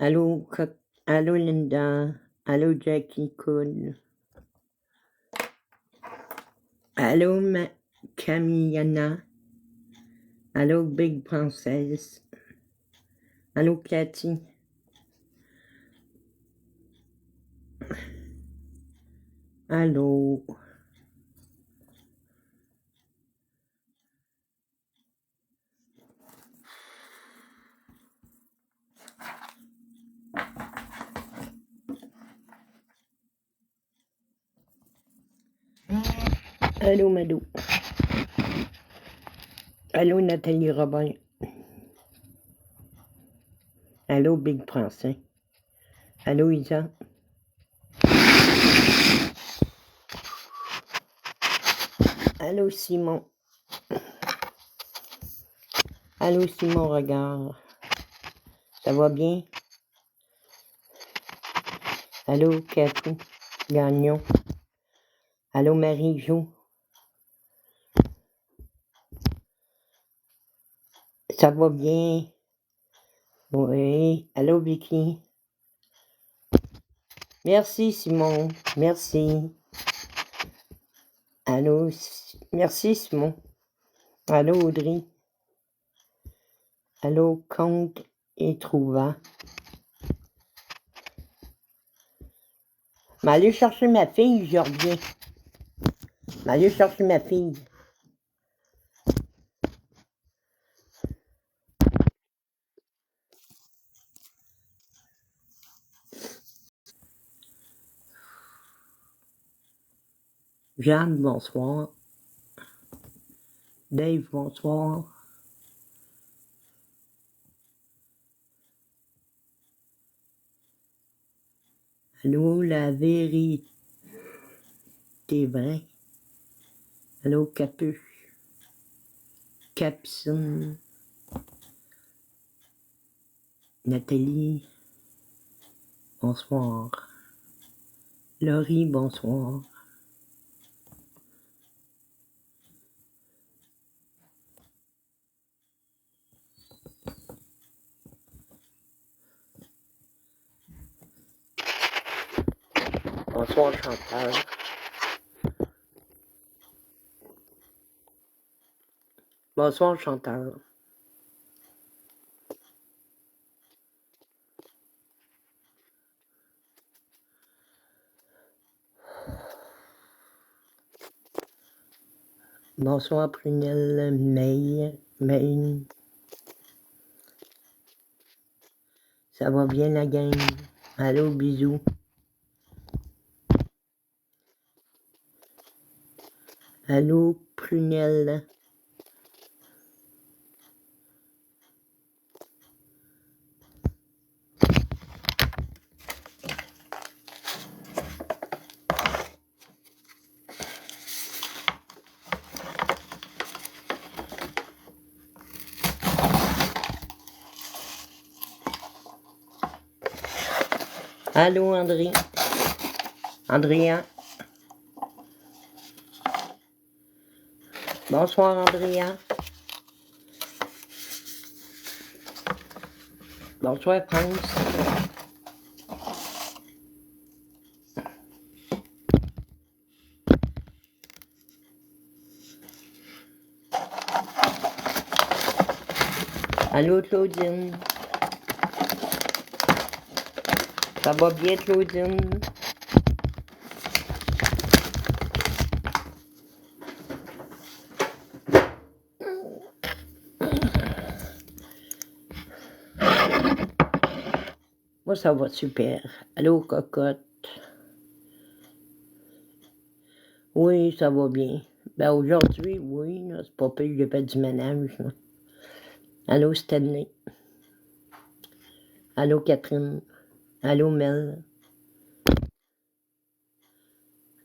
Allô, allô Linda. Allô Jackie Cole. Allô Camillana. Allô Big Princess. Allô Cathy. Allô. Allô Madou. Allô Nathalie Robin. Allô Big Princess. Allô Isa. Allô Simon. Allô Simon Regard. Ça va bien? Allô Cathy Gagnon. Allô Marie-Jo. Ça va bien? Oui. Allô Vicky. Merci Simon. Merci. Allô. Merci Simon. Allô Audrey. Allô Conte et Trouva. M'aller chercher ma fille, je reviens. M'aller chercher ma fille. Jeanne, bonsoir. Dave, bonsoir. Allô, la vérité vraie. Allô, Capuche. Capucine. Nathalie, bonsoir. Laurie, bonsoir. Bonsoir, Chantal. Bonsoir, Chantal. Bonsoir, Prunelle, May. Ça va bien, la gang? Allô, bisous. Allô, Prunelle. Allô, André. Andrea. Bonsoir, Andrea. Bonsoir, France. Allô, Claudine. Ça va bien, Claudine? Moi, ça va super. Allô, cocotte. Oui, ça va bien. Ben, aujourd'hui, oui, là, c'est pas pire, j'ai fait du ménage, là. Allô, Stanley. Allô, Catherine. Allô, Mel.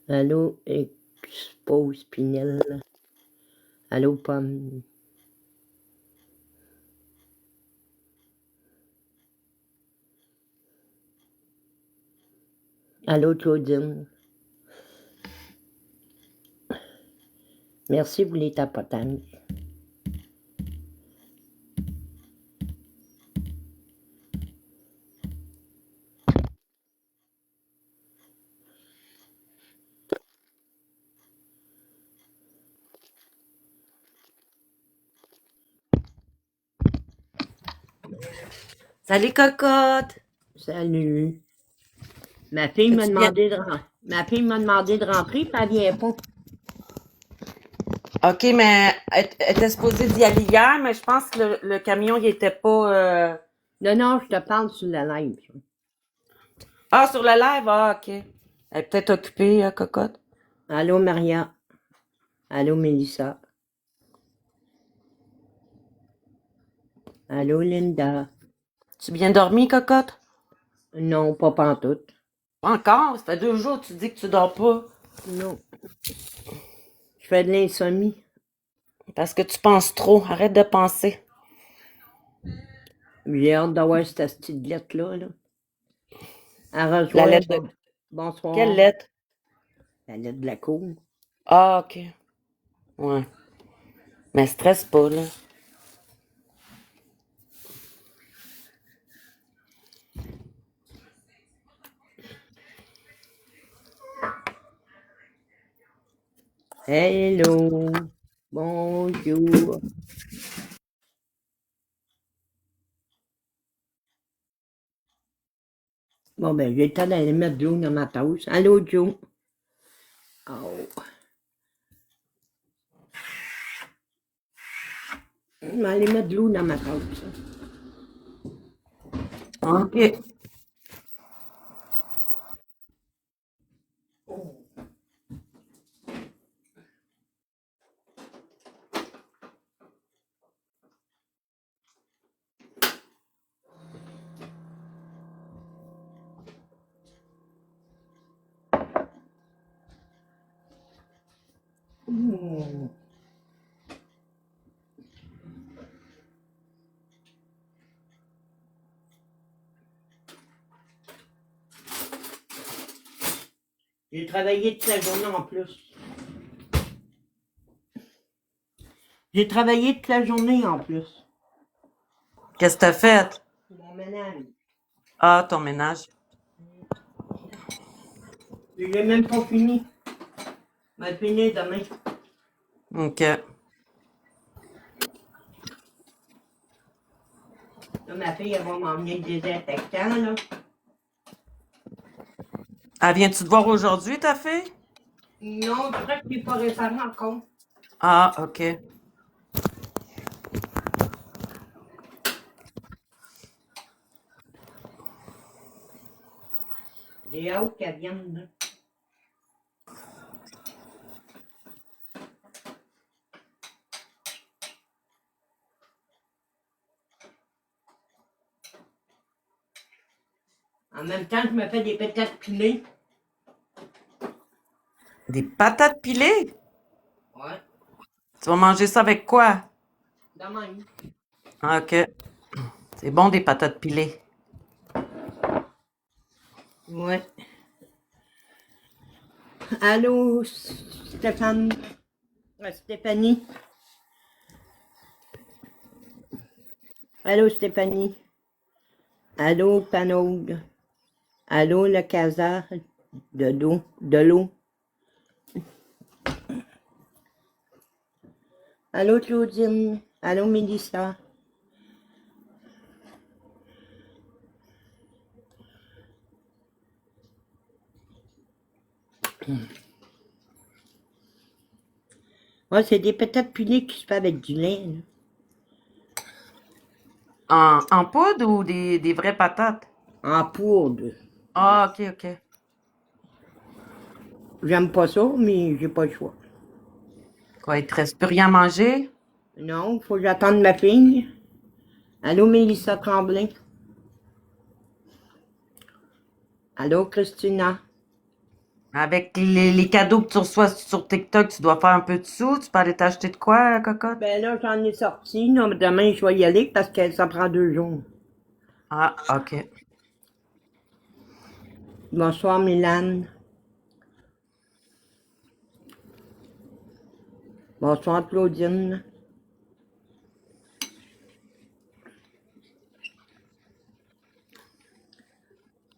Allô, Expo Spinel. Allô, Pomme. Allô, Claudine. Merci pour les tapotages. Salut, cocotte! Salut. Ma fille m'a Tu viens... demandé de rentrer, puis elle vient pas. OK, mais elle était supposée d'y aller hier, mais je pense que le camion, il était pas... Non, non, je te parle sur la live. Ah, sur le live? Ah, OK. Elle est peut-être occupée, cocotte. Allô, Maria. Allô, Mélissa. Allô, Linda. Tu bien dormi, cocotte? Non, pas pantoute. Pas encore? Ça fait 2 jours que tu dis que tu dors pas. Non. Je fais de l'insomnie. Parce que tu penses trop. Arrête de penser. J'ai hâte d'avoir cette petite lettre-là. Là. À La rejoindre. lettre de... Quelle Bonsoir. lettre? La lettre de la cour. Ah, OK. Ouais. Mais stresse pas, là. Hello. Bonjour. Bon, ben, j'ai le temps d'aller mettre de l'eau dans ma tasse. Allô, Joe. Oh. Je vais aller mettre de l'eau dans ma tasse. OK. J'ai travaillé toute la journée en plus. J'ai travaillé toute la journée en plus. Qu'est-ce que t'as fait? Mon ménage. Ah, ton ménage. Je l'ai même pas fini. Je vais le finir demain. OK. Là, ma fille, elle va m'emmener le désinfectant, là. Ah, viens-tu te voir aujourd'hui, ta fille? Non, je crois que je l'ai pas réparé encore. Ah, OK. J'ai hâte qu'elle vienne, là. En même temps, je me fais des pétates pilées. Des patates pilées? Ouais, Tu vas manger ça avec quoi? de même. Ah, OK. C'est bon, des patates pilées. Ouais. Allô, Stéphane. Stéphanie. Allô, Stéphanie. Allô, Panaude. Allô, le Casa de l'eau. Allô, Claudine. Allô, Mélissa. Ouais, c'est des patates pilées qui se fait avec du lait, là. En poudre ou des vraies patates? En poudre. Ah, OK, OK. J'aime pas ça, mais j'ai pas le choix. Quoi, il te reste plus rien à manger? Non, faut que j'attende ma fille. Allô, Mélissa Tremblay. Allô, Christina. Avec les cadeaux que tu reçois sur TikTok, tu dois faire un peu de sous. Tu peux aller t'acheter de quoi, cocotte? Ben là, j'en ai sorti. Non, mais demain, je vais y aller parce que ça prend 2 jours. Ah, OK. Bonsoir, Mylane. Bonsoir, Claudine.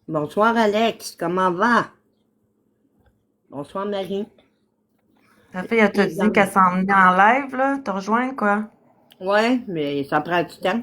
Bonsoir, Alex. Comment va? Bonsoir, Marie. Ta fille, elle t'a Les dit qu'elle hommes. s'en venait en live, là, te rejoindre, quoi. Ouais, mais ça prend du temps.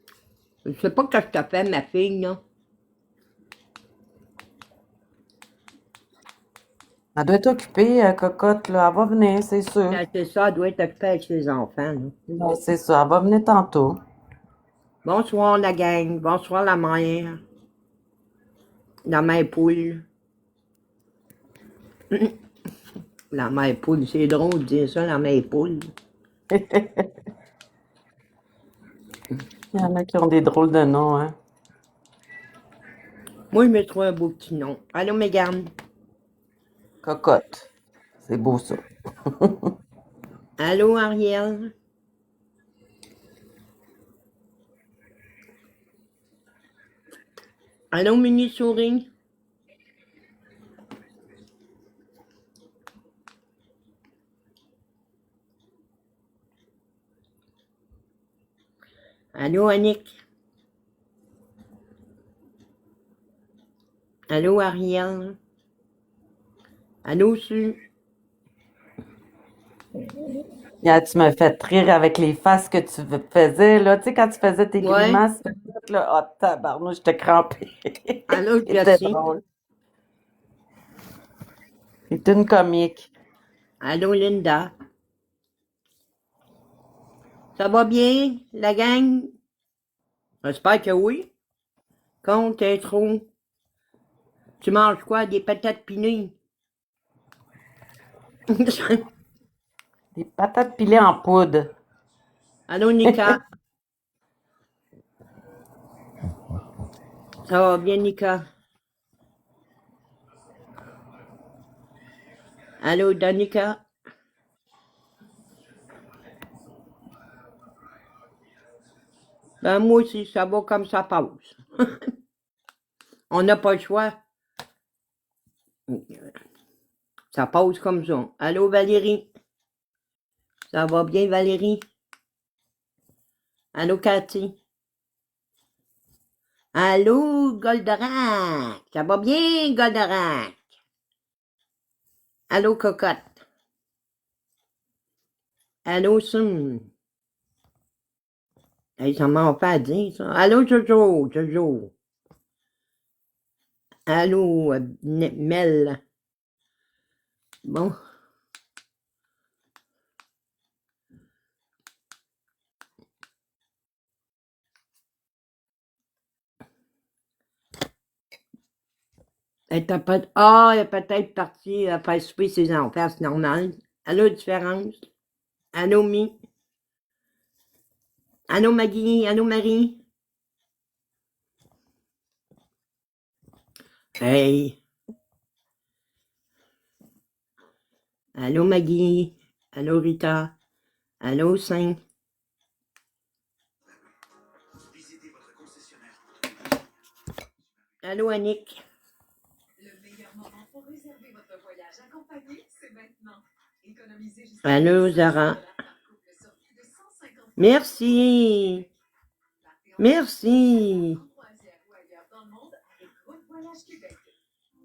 Je sais pas ce que je te fais, ma fille, là. Elle doit être occupée, cocotte, là. Elle va venir, c'est sûr. Ben, c'est ça, elle doit être occupée avec ses enfants, là. Ouais, c'est ça, elle va venir tantôt. Bonsoir, la gang. Bonsoir, la mère. La mère poule. La mère poule, c'est drôle de dire ça, la mère poule. Il y en a qui ont des drôles de noms, hein. Moi, je me trouve un beau petit nom. Allô, Mégane. Cocotte. C'est beau, ça. Allô, Ariel. Allô, Mini Souris. Allô, Annick. Allô, Ariel. Allô, Su. Yeah, tu m'as fait rire avec les faces que tu faisais, là. Tu sais, quand tu faisais tes Ouais. grimaces, là, oh, tabarnouche, j'étais crampée. Allô, C'était Jessie. drôle. C'est une comique. Allô, Linda. Ça va bien, la gang? J'espère que oui. Quand t'es trop. Tu manges quoi? Des patates pinées? Des patates pilées en poudre. Allô, Nika. Ça va bien, Nika? Allô, Danica? Ben, moi aussi, ça va comme ça passe. On n'a pas le choix. Ça passe comme ça. Allô, Valérie? Ça va bien, Valérie? Allô, Cathy? Allô, Goldorak? Ça va bien, Goldorak? Allô, Cocotte? Allô, Sim? Hey, ça m'en fait à dire, ça. Allô, Jojo? Jojo? Allô, Mel? Bon. Elle est elle est peut-être partie faire souper ses enfants, c'est normal. Allô, différence? Allô, Mi? Allô, Maggie? Allô, Marie? Hey! Allô, Maggie? Allô, Rita? Allô, Saint? Allô, Annick? Allô, Zara? Merci! Merci!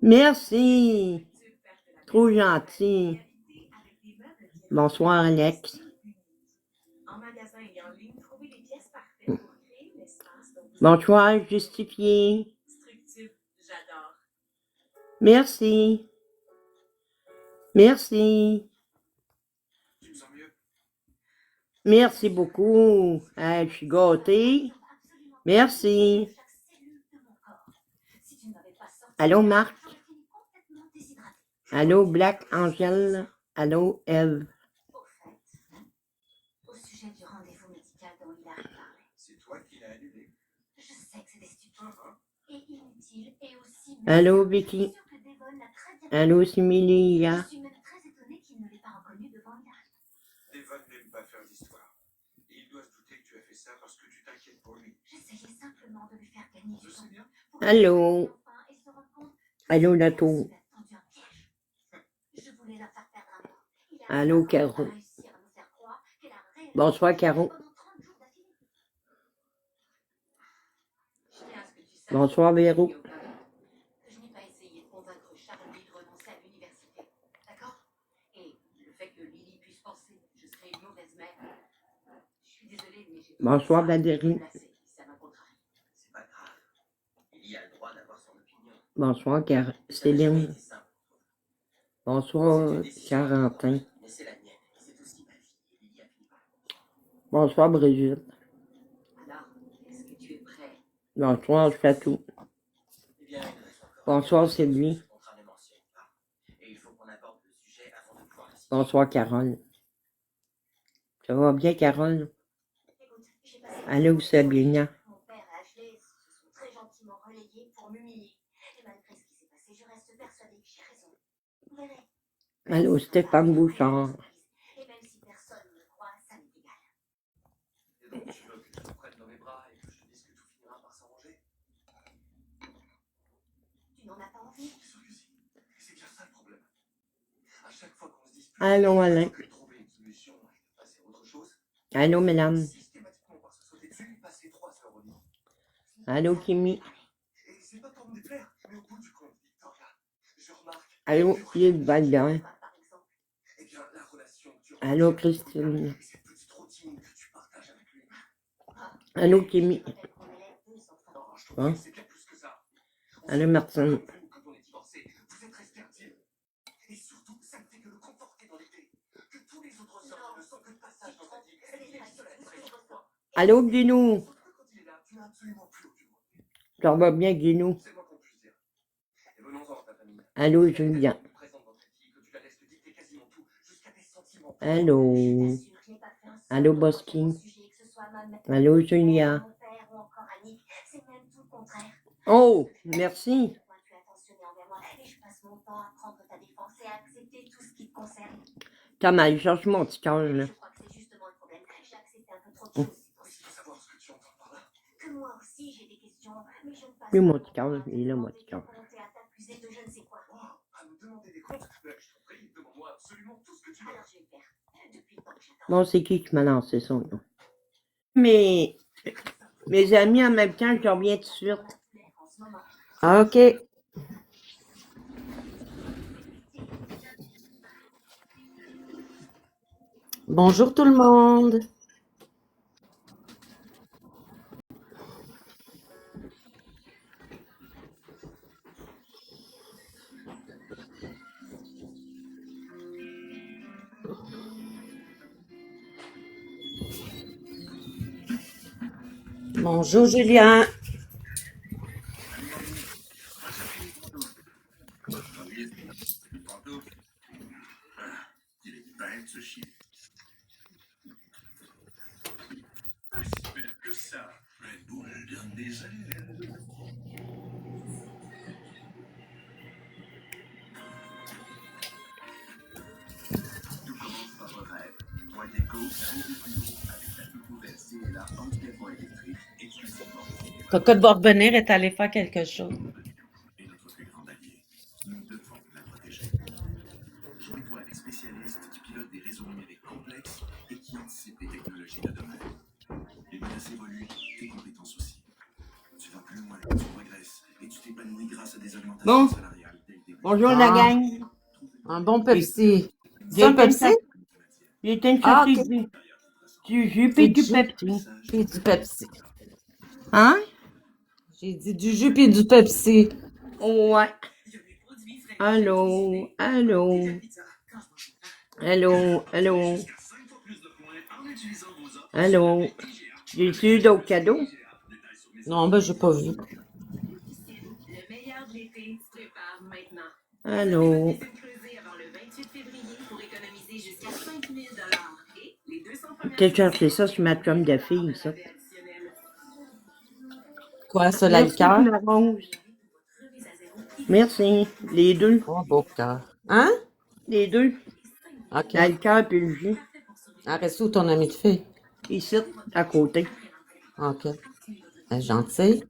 Merci! Trop gentil. Bonsoir, Alex. Bonsoir, justifié. Merci. Merci. Merci beaucoup. Je suis gâtée. Merci. Allô, Marc? Allô, Black Angel? Allô, Eve? Allô, Vicky? Allô, Similia? Allô? Allô, Nato? Allô, Caro? Bonsoir, Caro. Bonsoir, Véro. Bonsoir, Valérie. Bonsoir, Céline. Bonsoir, Carentin. Bonsoir, Brigitte. Bonsoir, Fatou. Bonsoir, Sylvie. Bonsoir, Carole. Ça va bien, Carole? Allô, Sabina. Allô, Stéphane Bouchard. Allô, Alain. Allô, madame. Allô, Kimi. Allô, Yves Valdan. Allô, Christine. Allô, Kimi. Hein? Allô, Martine. Allô, Guinou. Ça va bien, Guinou? Allô, Julien. Allô. Allô, Bosking. Allô, Julia. Oh, merci. Thomas, cherche mon petit cœur, là. Plus mon petit cœur, il est là, mon petit cœur. Bon, c'est qui m'a lancé ça, là? Mes amis, en même temps, je reviens tout de suite. Ah, OK. Bonjour tout le monde. Bonjour Julien. Cocotte va revenir et aller faire quelque chose. Bon. Bonjour, la gang. Un bon Pepsi. C'est J'ai un été me Pepsi? cher- J'ai été me Ah, chercher OK. du jus C'est et du jus. Pepsi. Puis du Pepsi. Hein? J'ai dit du jus puis du Pepsi. Ouais. Allô, allô. Allô, allô. Allô. J'ai-tu d'autres cadeaux? Non, ben j'ai pas vu. Allô. T'as cherché ça sur ma chum de fille, ça. Quoi, ça, la Merci, liqueur? la rose. Merci. Les deux. Oh, beau cœur. Hein? Les deux. OK. La liqueur et le jus. Ah, reste où ton ami de fille? Ici, à côté. OK. Elle est gentille.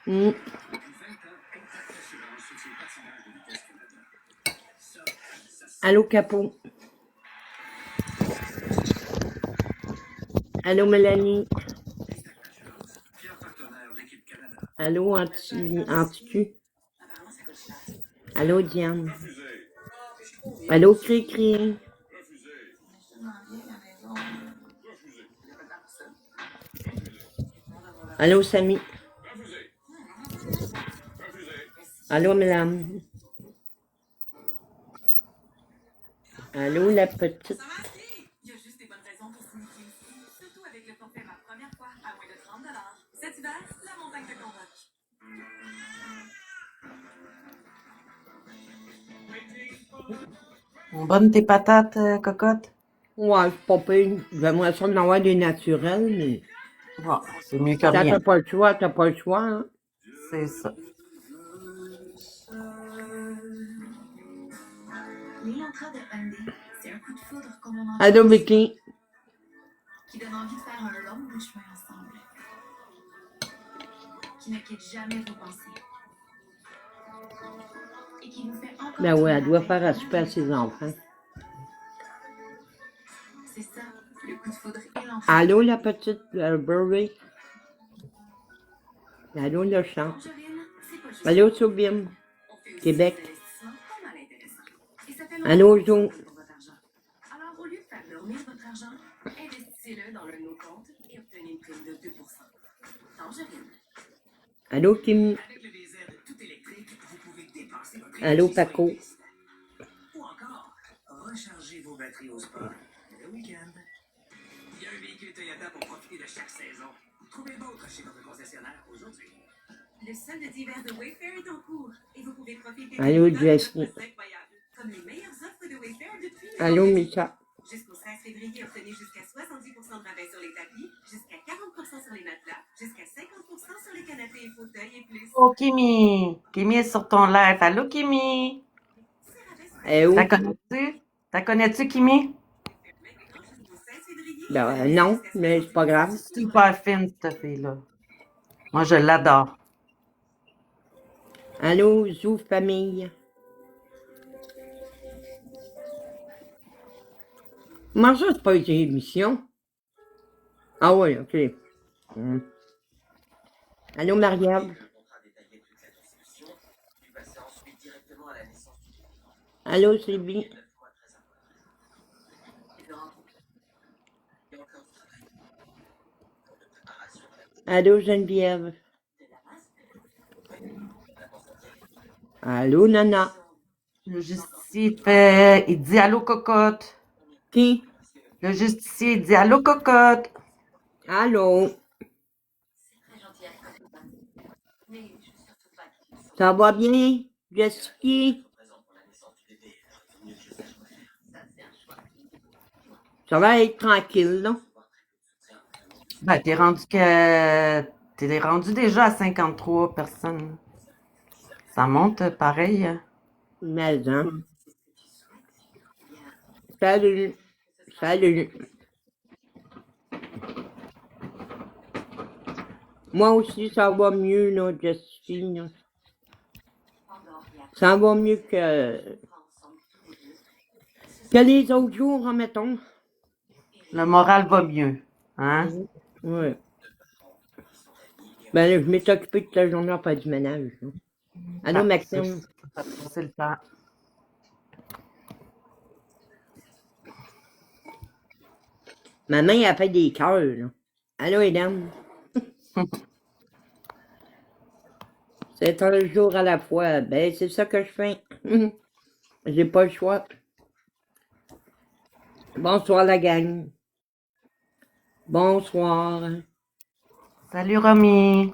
Mm. Allô, Capot. Allô, Mélanie. Allô, Anticu. Allô, Diane. Allô, Cri-Cri. Allô, Samy. Allô, madame? Allô, la petite? Ça marche! Il y a juste des bonnes raisons pour sneaker ici. Surtout avec le forfait ma première fois à moins de 30 $. Cet hiver, la montagne te convoque. Bonne tes patates, cocotte? Ouais, c'est pas pire. J'aimerais ça en avoir des naturels, mais Bon, c'est mieux que quand rien. t'as pas le choix, t'as pas le choix, hein? C'est ça. L'Elantra de Hyundai, c'est un coup de foudre comme on en Allô, Vicky? qui donne envie de faire un long bout de chemin ensemble. Qui ne quitte jamais vos pensées. Et qui vous fait encore Ben oui, elle doit tourner faire la à tête souper à ses enfants. C'est ça, le coup de foudre Elantra. Allô, la petite Burberry? Allô, le champ? Tangerine, c'est pas juste. Allô, Soubim? On fait aussi Québec. des investissements pas mal intéressants. Et ça fait Allô, longtemps Jo? qu'on donne pour votre argent. Alors, au lieu de faire dormir votre argent, investissez-le dans l'un de nos comptes et obtenez une prime de 2%. Tangerine. Allô, Kim? Avec le désert de tout électrique, vous pouvez dépenser votre Allô, énergie sur Paco? les pistes. Ou encore, recharger vos batteries au sport le week-end. Il y a un véhicule Toyota pour profiter de chaque saison. Trouvez le vôtre chez votre concessionnaire aujourd'hui. Le solde d'hiver de Wayfair est en cours et vous pouvez profiter Allô, de Jessie? offres incroyables, comme les meilleures offres de Wayfair depuis Allô, vendredi. Micha? Jusqu'au 16 février, obtenez jusqu'à 70% de rabais sur les tapis, jusqu'à 40% sur les matelas, jusqu'à 50% sur les canapés et fauteuils et plus. Oh, Kimi! Kimi est sur ton live. Allô, Kimi? Ces rabais sont Eh où? T'as connais-tu? T'as connais-tu, Kimi? maintenant jusqu'au 16 février. Ben, non, mais c'est pas grave. Super fine, cette fille-là. Moi, je l'adore. Allô, Zou Famille? Comment ça, c'est pas une émission? Ah oui, ok. Hmm. Allô, Marie-Ève? Allô, Sylvie? Allô, Geneviève? Allô, Nana? Le justicier fait... Il dit allô, cocotte. Qui? Le justicier dit allô, cocotte. Allô? Ça va bien, Jessica? Ça va être tranquille, là. Ben, t'es rendu déjà à 53 personnes. Ça monte pareil. Mais, hein. Salut. Salut. Moi aussi, ça va mieux, là, Jessica, là. Ça va mieux que les autres jours, mettons. Le moral va mieux. Hein? Ouais. Ben là, je m'étais occupé toute la journée à faire du ménage, là. Allô, Maxime? C'est le temps. Ma main, elle fait des cœurs, là. Allô, Hélène? C'est un jour à la fois. Ben, c'est ça que je fais. J'ai pas le choix. Bonsoir, la gang. Bonsoir. Salut, Romy.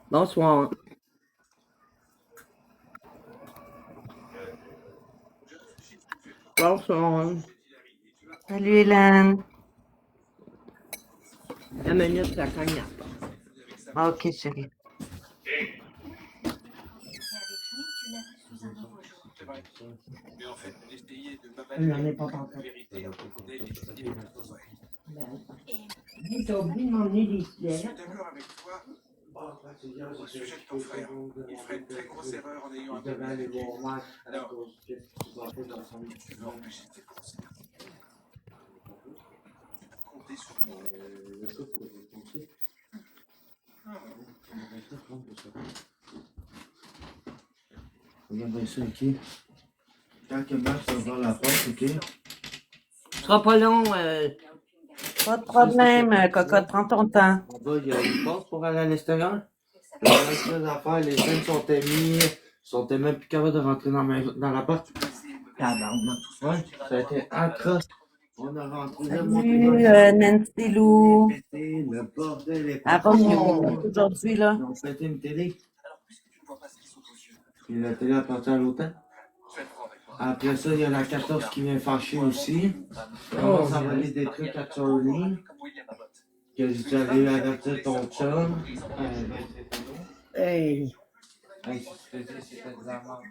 Bonsoir. Bonsoir. Salut, Hélène. La minute, ça cogne la porte. Ah, ok, chérie. Il n'en est pas encore. T'as oublié de m'emmener des cigarettes. D'accord avec toi au sujet de ton frère. Il ferait une très grosse erreur en ayant un bébé avec lui. Alors, tu veux empêcher cette grosse erreur. Comptez sur moi. Regarde ça, ok. Quand Max va ouvrir la porte, ok. Ce sera pas long. Pas de problème, cocotte, prends ton temps. En bas, il y a une porte pour aller à l'extérieur. Il reste des affaires, les jeunes sont même plus capables de rentrer dans la porte. Tabarnak. Ouais, ça a été atroce. On a rentré là, mon Salut, téléphone. Nancy Lou. Pété, le bordel est Elle va parti. mieux aujourd'hui, là. Ils ont pété une télé. Puis la télé est partie à l'hôtel. Après ça, il y a la 14 qui vient fâcher aussi. On commence à voler des trucs à Charlie. Que j'ai allé avertir ton chum. Hey, Hey, si je te dis, c'était de la merde.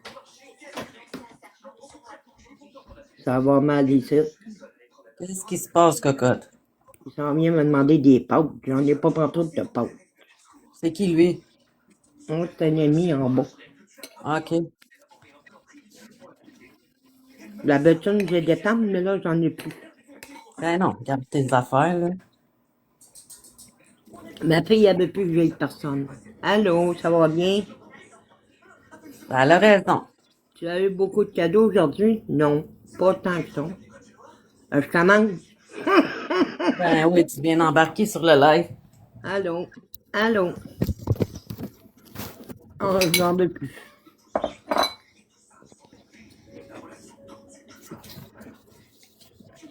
ça va mal ici. Qu'est-ce qui se passe, cocotte? Il s'en vient me demander des pâtes. J'en ai pas partout de pâtes. C'est qui, lui? Oh, c'est un ami en bas. OK. La bétune, j'ai des tables, mais là, j'en ai plus. Ben non, garde tes affaires, là. Ma fille, elle veut plus que j'aille personne. Allô, ça va bien? Ben, elle a raison. Tu as eu beaucoup de cadeaux aujourd'hui? Non, pas tant que ça. Je commence. Ben oui, tu viens d'embarquer sur le live. Allô, allô. Oh, j'en veux plus.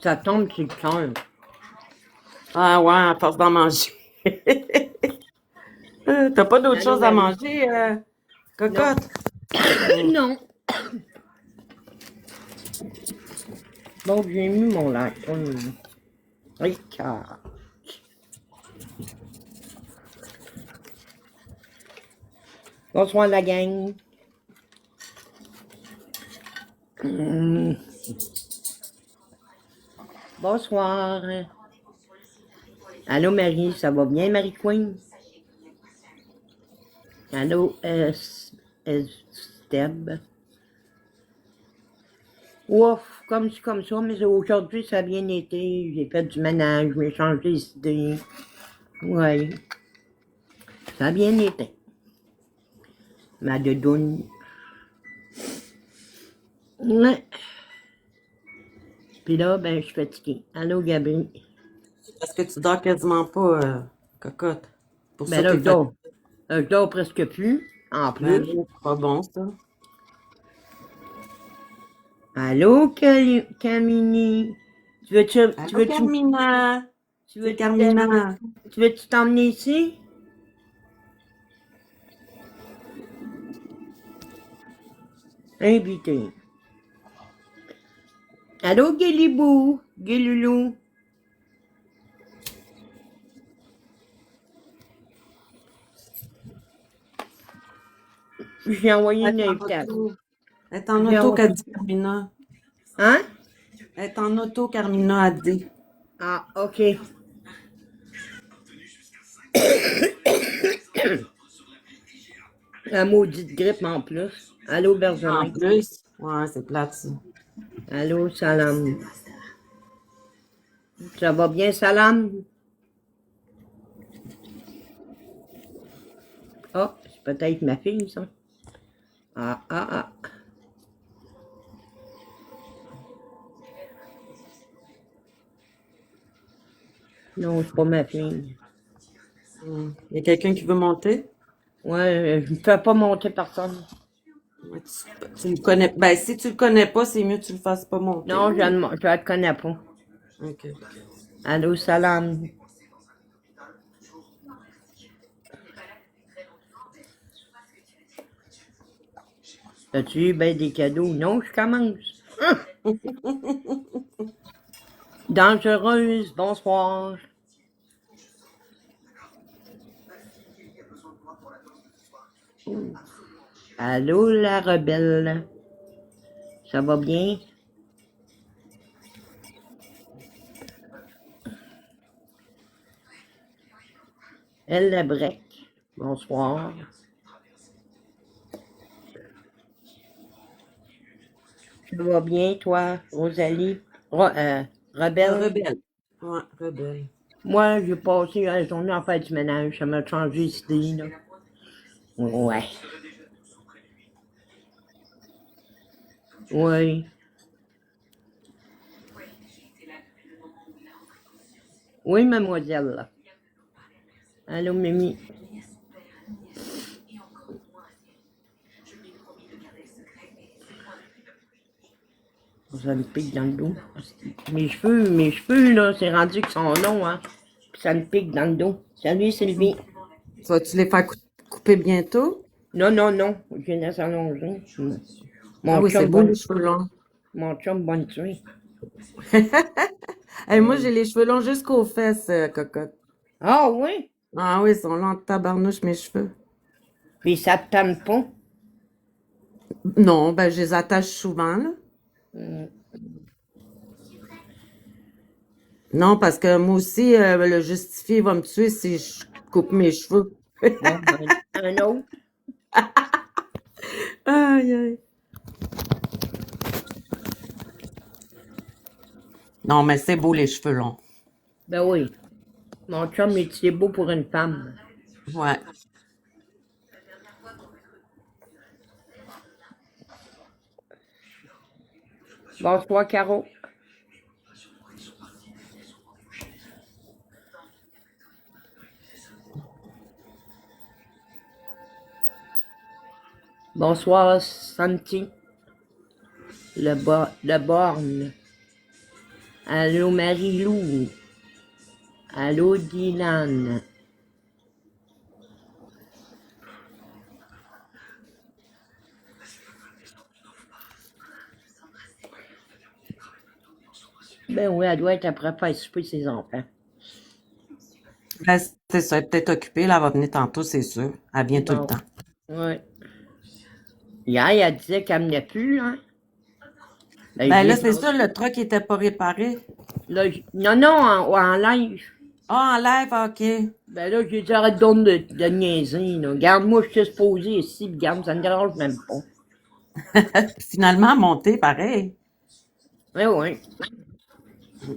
Ça tombe sur le cœur. Ah ouais, à force d'en manger. T'as pas d'autre Allô, chose à Marie? manger, cocotte? Non. Bon, j'ai mis mon lac. Ricard. Bonsoir la gang. Bonsoir. Allô Marie, ça va bien Marie Queen? Allô Steb. Ouf, comme ça, mais aujourd'hui ça a bien été. J'ai fait du ménage, j'ai changé d'idée. Ouais, ça a bien été. Ma doudoune. Ouais. Puis là, ben, je suis fatiguée. Allô, Gabriel. Parce que tu dors quasiment pas, cocotte. Pour Ben ça là, que t'es je dors presque plus, en ben, plus. c'est pas bon, ça. Allô, Camini. Allô, Carmina! Tu C'est veux-tu Carmina! tu veux-tu t'emmener ici? Invité. Allô, Guélibou, Guéloulou. J'ai envoyé une invitation. Elle est en J'ai auto, envoyé- qu'a dit Carmina. Hein? Elle est en auto, Carmina a dit. Ah, ok. La maudite grippe en plus. Allô, En Benjamin. plus, ouais, c'est plate, ça. Allô, Salam. Ça va bien, Salam? Ah, c'est peut-être ma fille, ça. Ah, ah, ah. Non, c'est pas ma fille. Il y a quelqu'un qui veut monter? Ouais, je ne fais pas monter personne. Ouais, tu le connais. Ben, si tu le connais pas, c'est mieux que tu le fasses pas monter. Non, je ne le connais pas. OK. Allô, Salam. As-tu eu ben des cadeaux? Non, je commence. Dangereuse, bonsoir. Allô, la rebelle. Ça va bien? Elle, la break. Bonsoir. Ça va bien, toi, Rosalie? Rebelle? Rebelle. Ouais, rebelle. Moi, j'ai passé la journée à faire du ménage. Ça m'a changé d'idée, là. Ouais. Oui. Oui, mademoiselle. Allô, Mimi. Ça me pique dans le dos. Mes cheveux, là, c'est rendu qu'ils sont longs, hein. Puis ça me pique dans le dos. Salut, Sylvie. Tu vas-tu les faire couper bientôt? Non, non, non. Je laisse allonger. Ah oui, c'est beau les cheveux longs. Mon chum va me tuer. Hey, moi, j'ai les cheveux longs jusqu'aux fesses, cocotte. Ah oui? Ah oui, ils sont longs de tabarnouche, mes cheveux. Puis ça te tente pas? Non, ben, je les attache souvent, là. Mm. Non, parce que moi aussi, le justifié va me tuer si je coupe mes cheveux. Bon, ben, un autre. Aïe, aïe. Non, mais c'est beau, les cheveux longs. Ben oui. Mon chum, il est beau pour une femme. Ouais. Bonsoir, Caro. Bonsoir, Santi. Le borne. Allô, Marie-Lou. Allô, Dylan. Ben oui, elle doit être après faire souper ses enfants. Ben, c'est ça, elle est peut-être occupée, là, elle va venir tantôt, c'est sûr. Elle vient tout le Bon. temps. Ouais. Hier, elle disait qu'elle venait plus, hein? Ben là, c'est sûr, le truck était pas réparé. Là, non, non, en live. Ah, en live, ok. Ben là, j'ai dit arrête donc de niaiser, là. Garde-moi, je suis posé ici, puis garde, ça ne dérange même pas. Finalement, montée, pareil. Oui, oui. Elle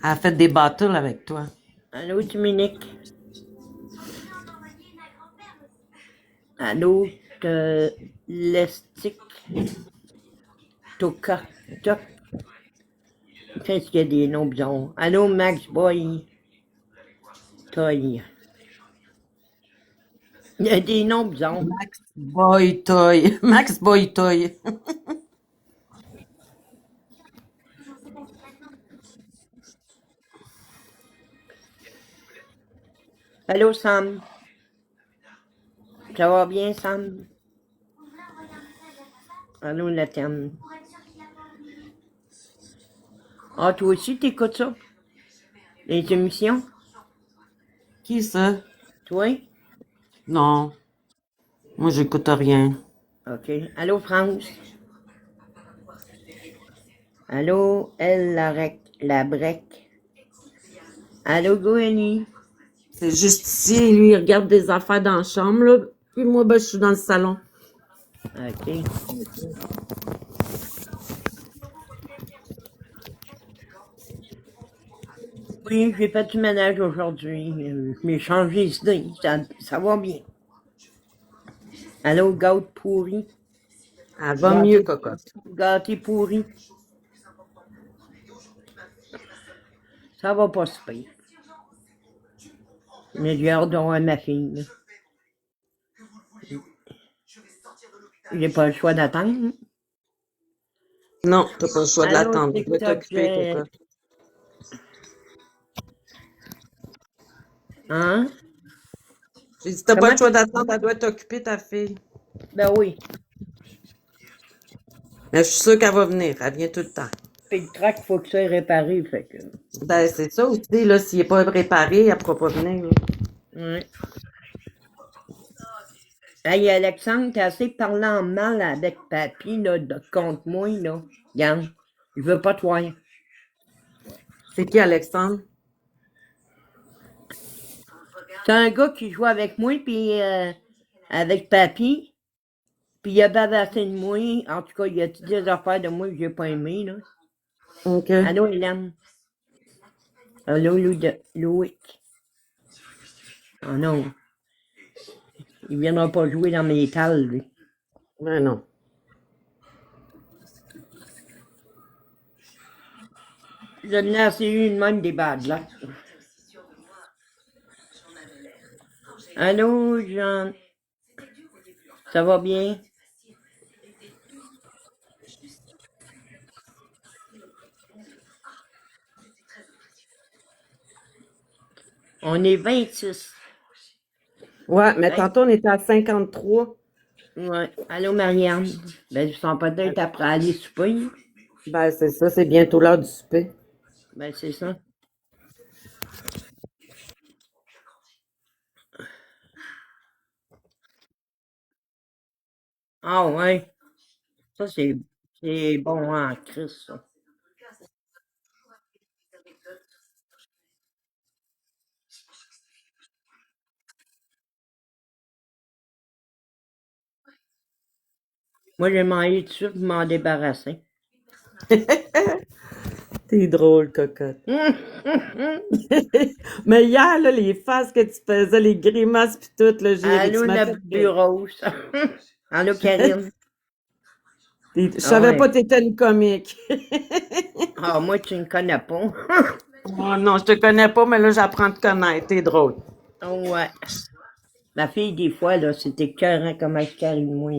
a fait des battles avec toi. Allô, Dominique. Allô, Lestic. Toka. Toc. Qu'est-ce qu'il y a des noms bizarres? Allô, Max Boy. Toy. Il y a des noms bizarres. Max Boy Toy. Max Boy Toy. Allô, Sam. Ça va bien, Sam? Allô, la terme. Ah, toi aussi, t'écoutes ça? Les émissions? Qui ça? Toi? Non. Moi, j'écoute rien. OK. Allô, France? Allô, elle, la break. Allô, Goélie? C'est juste ici, lui, il regarde des affaires dans la chambre, là. Puis moi, ben, je suis dans le salon. OK. Oui, j'ai fait du ménage aujourd'hui. Je m'ai changé d'idée. Ça va bien. Allô, gâte pourri? Elle va mieux, cocotte. Gâté pourri? Ça va pas se pire. Mais j'ai hâte d'avoir ma fille, là. J'ai pas le choix d'attendre. Non, t'as pas le choix de Allô, l'attendre. Tu dois TikTok, t'occuper, cocotte. Hein? J'ai dit, t'as pas le choix d'attendre, elle doit t'occuper, ta fille. Ben oui. Mais je suis sûre qu'elle va venir. Elle vient tout le temps. Puis le track, faut que ça soit réparé, fait que... Ben, c'est ça aussi, là. S'il n'est pas réparé, elle pourra pas venir, là. Ouais. Hey, Alexandre, t'as assez parlé en mal avec papy, là, contre moi, là. Regarde, je veux pas te voir. C'est qui, Alexandre? C'est un gars qui joue avec moi, puis avec papy, puis il a bavassé de moi. En tout cas, il a dit des affaires de moi que j'ai pas aimé, là. OK. Allô, Hélène? Allô, Loïc? Oh non. Il viendra pas jouer dans mes tales, lui. Ben non. J'en ai assez eu une même des bad luck. Allô, Jean? Ça va bien? On est 26. Ouais, mais Hey. tantôt, on était à 53. Ouais. Allô, Marianne. Ben, je sens peut-être après aller souper. Ben, c'est ça, c'est bientôt l'heure du souper. Ben, c'est ça. Ah, ouais. Ça, c'est bon en Christ, ça. Moi, j'ai mangé tout de suite pour m'en débarrasser. T'es drôle, cocotte. Mais hier, là, les faces que tu faisais, les grimaces pis tout, là, j'ai ri. Allô, Tu m'as la fait rire. bureau. Allô, Karine. Je Ah savais pas ouais. que t'étais une comique. Ah, moi, tu ne connais pas. Oh non, je te connais pas, mais là, j'apprends à te connaître. T'es drôle. Ah ouais. Ma fille, des fois, là, c'était écœurant comme elle rit de moi.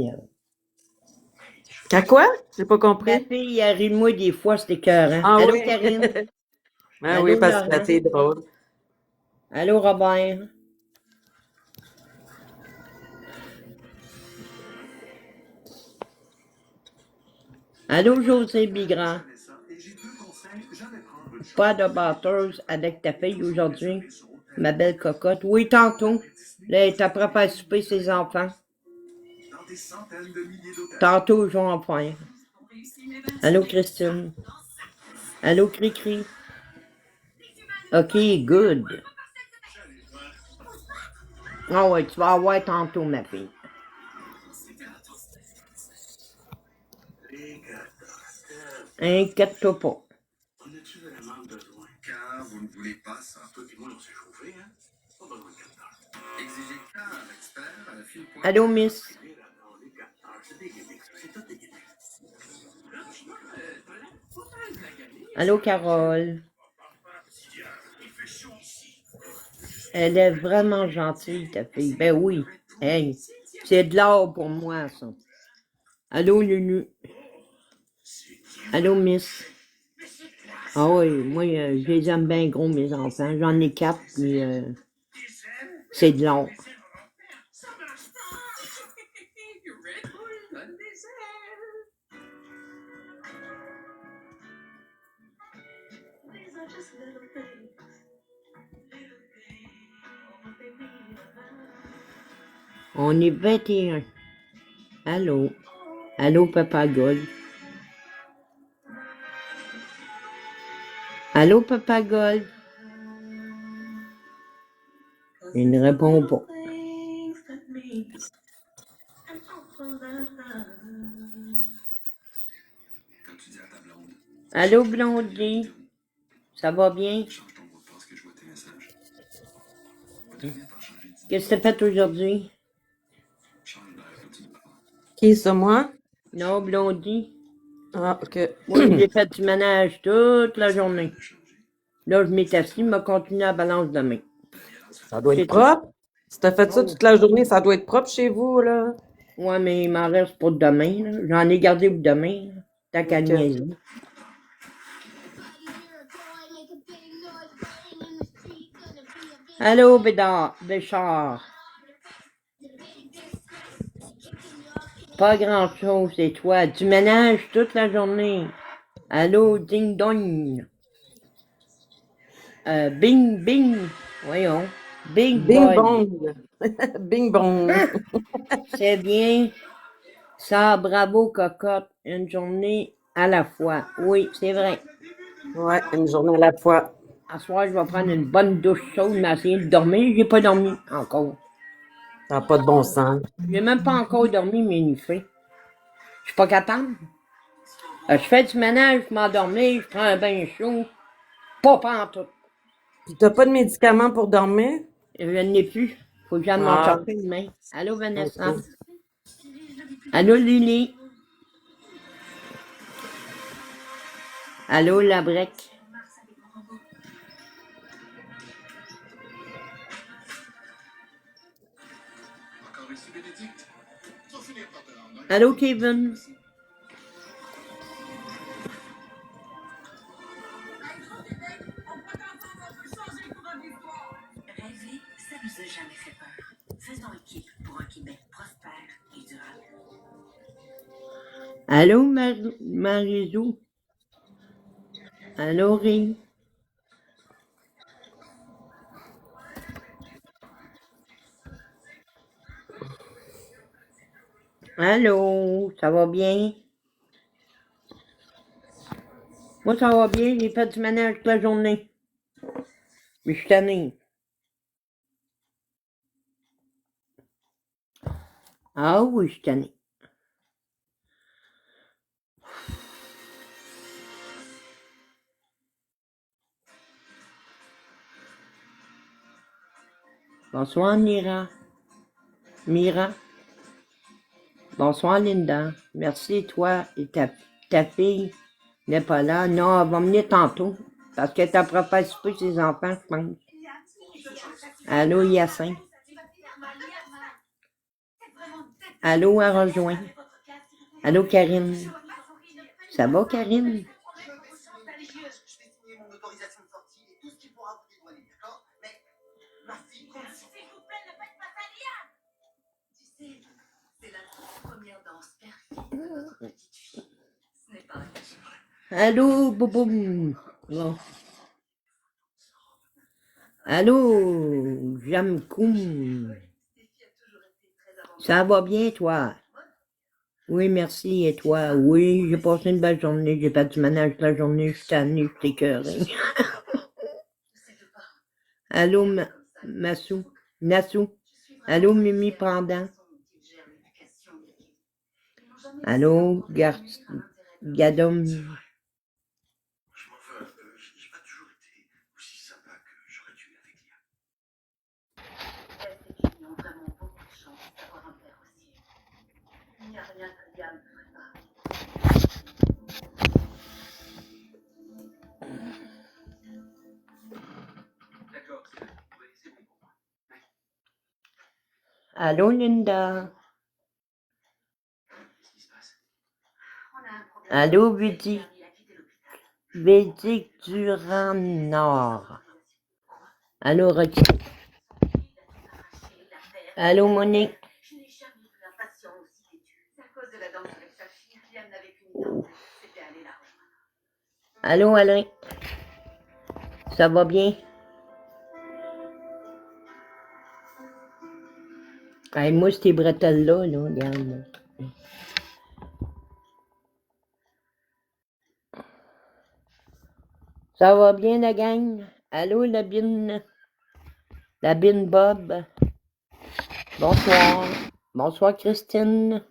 Qu'à quoi? J'ai pas Ma compris. fille, elle rit de moi, des fois, c'était écœurant. Ah Allô, oui? Karine. Ben oui, Allô, parce que Laurent. t'es drôle. Allô, Robert. Allô, José Bigrand. Pas de batteuse avec ta fille aujourd'hui, ma belle cocotte. Oui, tantôt. Là, elle est après faire souper ses enfants. Tantôt, ils vont en faire. Allô, Christine. Allô, Cri-Cri. OK, good. Ah ouais, tu vas avoir tantôt, ma fille. Inquiète-toi pas. En as-tu vraiment besoin? Car vous ne voulez pas ça. Toi et moi, on s'est chauffé, hein? Pas besoin de capteurs. Exigez car expert à la fine pointe. Allô, Miss. Les capteurs, c'est des gimmicks. C'est tout des gimmicks. Allô, Carole. Elle est vraiment gentille, ta fille. Ben oui. Hey, c'est de l'or pour moi, ça. Allô, Lulu. Allô, Miss. Ah oui, moi, je les aime bien gros, mes enfants. J'en ai 4, puis c'est de l'or. On est 21. Allô. Allô, Papa Gold. Allô, Papa Gold. Il ne répond pas. Quand tu dis à ta blonde, Allô, Blondie. Ça va bien? change ton mot de passe que je vois tes messages. Qu'est-ce que t'as fait aujourd'hui? Change d'air quand tu me parles. Qui est ça, moi? Non, Blondie. Ah, OK. Moi, j'ai fait du ménage toute la journée. Là, je m'étais assis, m'a continué à balance demain. Ça doit C'est être tout. propre. Si t'as fait ça Oh. toute la journée, ça doit être propre chez vous, là. Ouais, mais il m'en reste pour demain. Là. J'en ai gardé pour demain. Là. T'as qu'à OK. niaiser. Allô, Béchard. Pas grand-chose, c'est toi. Du ménage toute la journée. Allô, ding dong. Bing, bing. Voyons. Bing Bing boy. bong. Bing bong. C'est bien. Ça, bravo, cocotte. Une journée à la fois. Oui, c'est vrai. Ouais, une journée à la fois. À soir, je vais prendre une bonne douche chaude, mais essayer de dormir. J'ai pas dormi encore. Ça n'a pas de bon sens. J'ai même pas encore dormi, mais il fait. Je suis pas capable. Je fais du ménage, je m'endormir, je prends un bain chaud. Pas pantoute. Puis t'as pas de médicaments pour dormir? Je n'ai plus. Faut que j'aille m'en Ah, chercher demain. Allô, Vanessa. OK. Allô, Lily. Allô, Labrec. Encore ici, Bénédicte? Tu vas finir par te rendre. Allô, Kevin. jamais fait peur. Faisons équipe pour un Québec prospère et durable. Allô, Marisou? Allô, Ring? Allô, ça va bien? Moi, ça va bien, j'ai fait du ménage toute la journée. Mais je suis tannée. Ah oui, je suis tannée. Bonsoir, Mira. Mira. Bonsoir, Linda. Merci, toi et ta fille n'est pas là. Non, elle va venir tantôt. Parce qu'elle t'a préparé souper ses enfants, je pense. Allô, Yacine. Allô, elle rejoint. Allô, Karine. Ça va, Karine? Allô, Boboum. Bon. Allô, Jamkoum. Ça va bien, toi? Oui, merci. Et toi? Oui, j'ai passé une belle journée. J'ai fait du ménage toute la journée. Je suis tannée, je suis écœurée. Allô, Massou? Nassou? Allô, Mimi Pendant? Allô, Gadom? Je m'en veux un peu, j'ai pas toujours été aussi sympa que j'aurais dû avec Lia. Ils ont vraiment beaucoup de chance d'avoir un père aussi. Il n'y a rien que Liam ne ferait pas. D'accord, c'est bon pour moi. Allô, Linda? Qu'est-ce qui se passe? On a un problème. Allô, Vidi? Il a quitté l'hôpital. Védic Durand Nord. Allô, Rocky? Allô, Monique? Je n'ai jamais vu un patient aussi têtu. C'est à cause de la danse avec sa fille. Liam n'avait qu'une idée en tête. C'était aller la rejoindre. Allô, Alain? Ça va bien? Hey, moi, ces bretelles-là, là, regarde. Ça va bien, la gang? Allô, la bine Bob? Bonsoir. Bonsoir, Christine.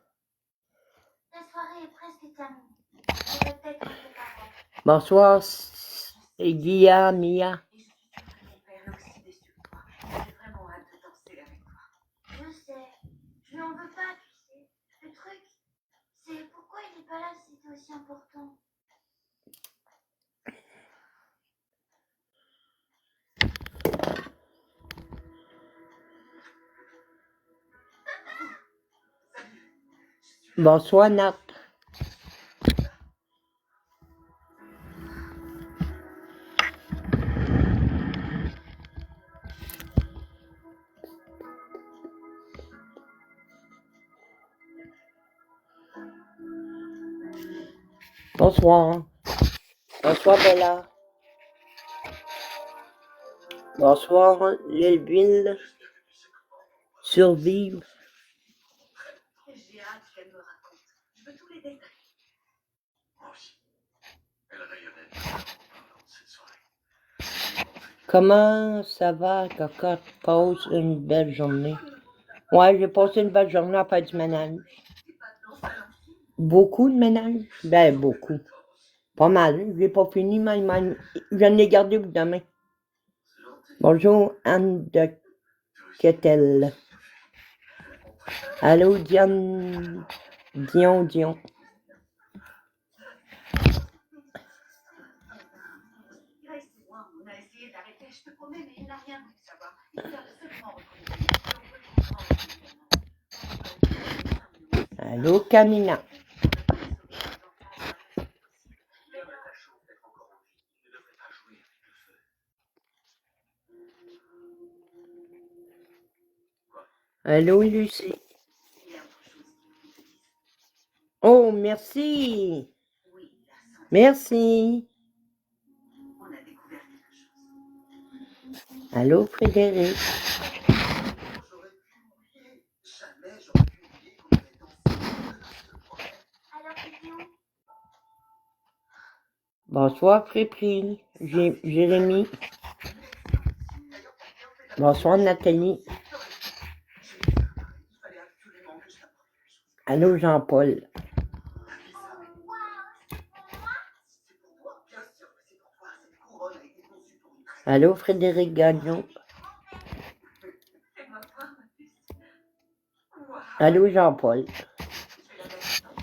La soirée est presque terminée. Je vais peut-être un peu parler. Bonsoir, Guilla, Mia. Et je suis sûre que ton père est aussi déçu que toi. J'ai vraiment hâte de danser avec toi. Je sais. Je n'en veux pas, tu sais. Le truc, c'est pourquoi il n'est pas là si c'était aussi important. Bonsoir, Nat. Bonsoir. Bonsoir, Bella. Bonsoir, Lille Survivre. J'ai hâte qu'elle me raconte. Je veux tous les détails. Moi aussi. Elle rayonnait de parlant de cette soirée. Comment ça va, Cocotte? Passe une belle journée. Ouais, j'ai passé une belle journée à faire du ménage. Beaucoup de ménage? Ben, beaucoup. Pas mal. J'ai pas fini, mais j'en ai gardé pour demain. Bonjour, Anne de Kettel. Allô, Dion. Ouais, c'est moi. On a essayé d'arrêter, je te promets, mais il n'a rien voulu savoir. Il veut absolument recommencer. Allô, Camina. Liam a la chance d'être encore en vie. Il ne devrait pas jouer avec le feu. Allô, Lucie? Il y a autre chose qu'il faut que je te dise. Oh, merci. Oui, Vincent, Merci. on a découvert quelque chose. Allô, Frédéric? J'aurais pu oublier. Jamais j'aurais pu oublier qu'on avait dansé. Alors, t'étais où? Bonsoir, Frépri. Jérémy. Bonsoir, Nathalie. Il fallait absolument que je t'apprenne quelque chose. Allô, Jean-Paul. Oh, waouh, c'est pour moi? C'est pour toi, bien sûr que c'est pour toi. Cette couronne a été conçue pour une très Allô, Frédéric Gagnon. C'est ma part, ma puce. Waouh. Allô, Jean-Paul. Je vais la mettre dans tes cheveux.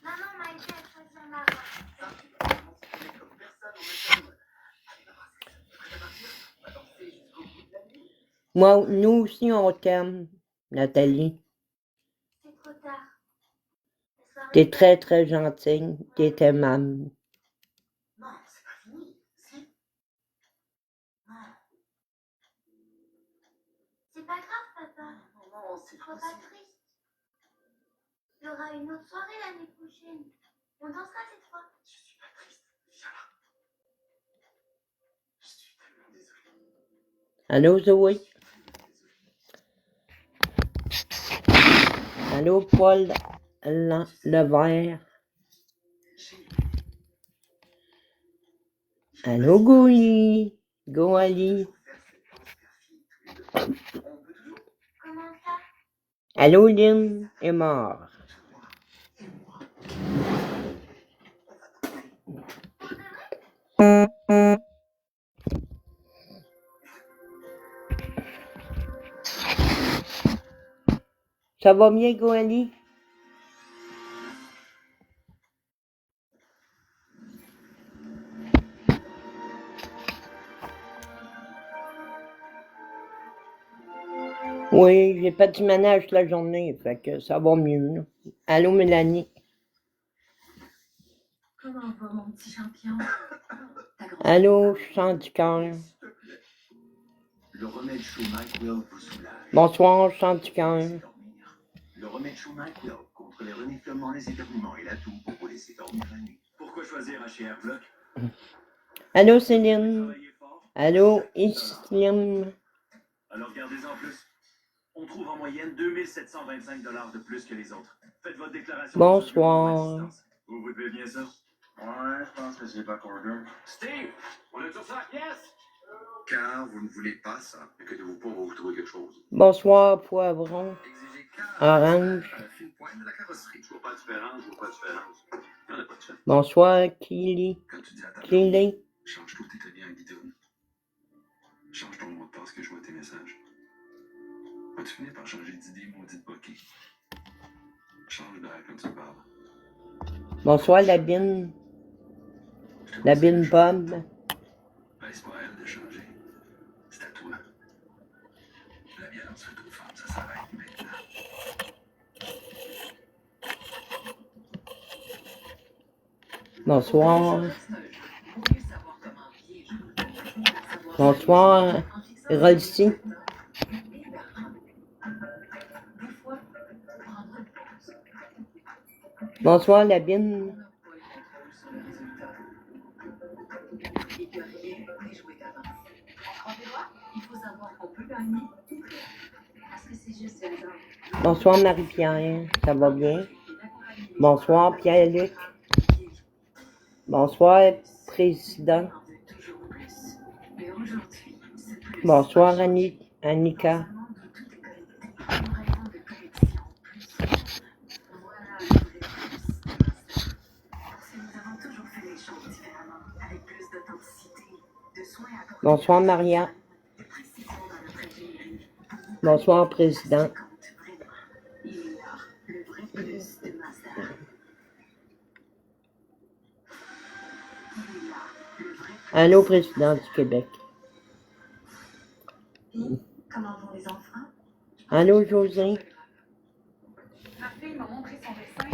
Maman m'a aidé à choisir ma robe. comme personne au monde. Allez, ma princesse, prête à partir? On va danser jusqu'au bout de la nuit. Moi, nous aussi, on t'aime, Nathalie. C'est trop tard. La soirée T'es est très, très gentille. T'es aimable. Non, c'est pas fini. Si. Non, C'est pas grave, papa. non, c'est Sois pas pas possible. triste. Il y aura une autre soirée l'année prochaine. On dansera cette fois. Je suis pas triste. Viens là. Je suis tellement désolé. Allô, Zoé? Allô, Paul Levert? Allô, Gouli? Goali? Comment ça? Allô, Lynn est mort. Ça va bien, Goali? Oui, j'ai pas du ménage toute la journée, fait que ça va mieux. Là. Allô, Mélanie? Comment va mon petit champion? Ta grosse Allô, femme. chant du cœur. S'il te plaît. Le remède Show-NyQuil vous soulage. Bonsoir, chant du cœur. Laissez dormir. Le remède Show-NyQuil contre les reniflements, les éternuements et la toux pour vous laisser dormir la nuit. Pourquoi choisir un chez Airblock? Allô, Céline? Travaillez fort. Allô, Islim? Alors gardez-en plus. On trouve en moyenne 2725 $ de plus que les autres. Faites votre déclaration. Bonsoir. Vous devez bien ça? Ouais, je pense que c'est pas corder. Steve, on a tout ça? Yes! Car vous ne voulez pas ça. Inquiétez-vous pas, on va vous trouver quelque chose. Bonsoir, poivron. Exigez car Orange. un fine pointe de la carrosserie. Je vois pas de différence, je vois pas de différence. Il n'y en a pas de fait. Bonsoir, Kili. Quand tu dis à ta Kili. change tout, t'es très bien guidon. Change ton mot de passe que je vois tes messages. Vas-tu finir par changer d'idée, maudite bokeh? Change d'air quand tu me parles. Bonsoir, Labine. Labine Bob. Ben, c'est pas à elle de changer. C'est à toi. La violence faite aux femmes, ça s'arrête maintenant. Bonsoir. Pour mieux savoir comment bien jouer. Savoir Bonsoir, en fixant Rolsi. des fois, prendre une pause. Bonsoir, Labine. On n'a pas le contrôle sur le résultat. Il peut rien n'est joué d'avance. On croise les doigts, il faut savoir qu'on peut gagner ou perdre. Parce que c'est juste le hasard. Bonsoir, Marie-Pierre. Ça va bien? Bonsoir, Pierre-Luc. Bonsoir, Président. Toujours plus. Mais aujourd'hui, c'est plus. Bonsoir, Annika. Une raison de connexion plus. Voilà le vrai plus de Master. Parce que nous avons toujours fait les choses différemment, avec plus d'authenticité, de soins accordés. Bonsoir, Maria. De précision dans notre ingénierie. Bonsoir, Président. Compte vraiment. Il est là, le vrai plus de Master. Il est là, le vrai plus. Allô, Président du Québec. Puis, comment vont les enfants? Allô, José. Ma fille m'a montré son dessin.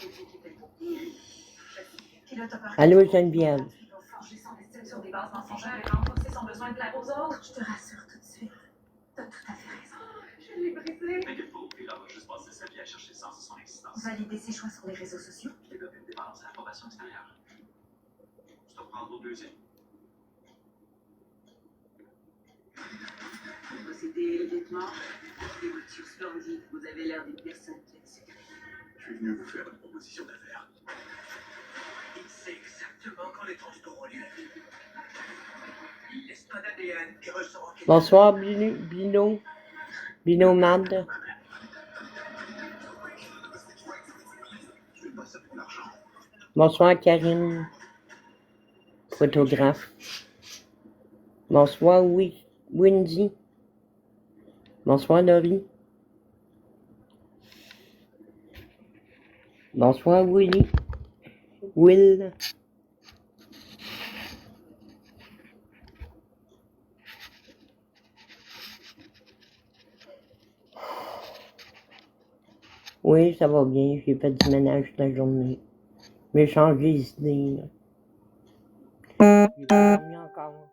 J'ai dit qu'il était beau. Pilote opérateur. Allô, Geneviève. Ils vont forger son estime sur des bases mensongères et renforcer son besoin de plaire aux autres. Je te rassure tout de suite. T'as tout à fait raison. Je l'ai brisé. T'inquiète pas, Pilar va juste passer sa vie à chercher le sens de son existence. Valider ses choix sur les réseaux sociaux. Je développe une dépendance à l'approbation extérieure. Je te prends au deuxième. Vous possédez les vêtements, des voitures splendides. Vous avez l'air d'une personne qui a des secrets. Je suis venu vous faire une proposition d'affaires. Il sait exactement quand les transports ont lieu. Il laisse pas d'ADN et ressort en Bonsoir, Bino. Bino Mad. Je fais pas ça pour l'argent. Bonsoir, Karine. Photographe. Bonsoir, Wendy. Bonsoir, Laurie. Bonsoir, Willy. Will. Oui, ça va bien. J'ai fait du ménage toute la journée. Mais changé les idées, là. J'ai pas dormi encore.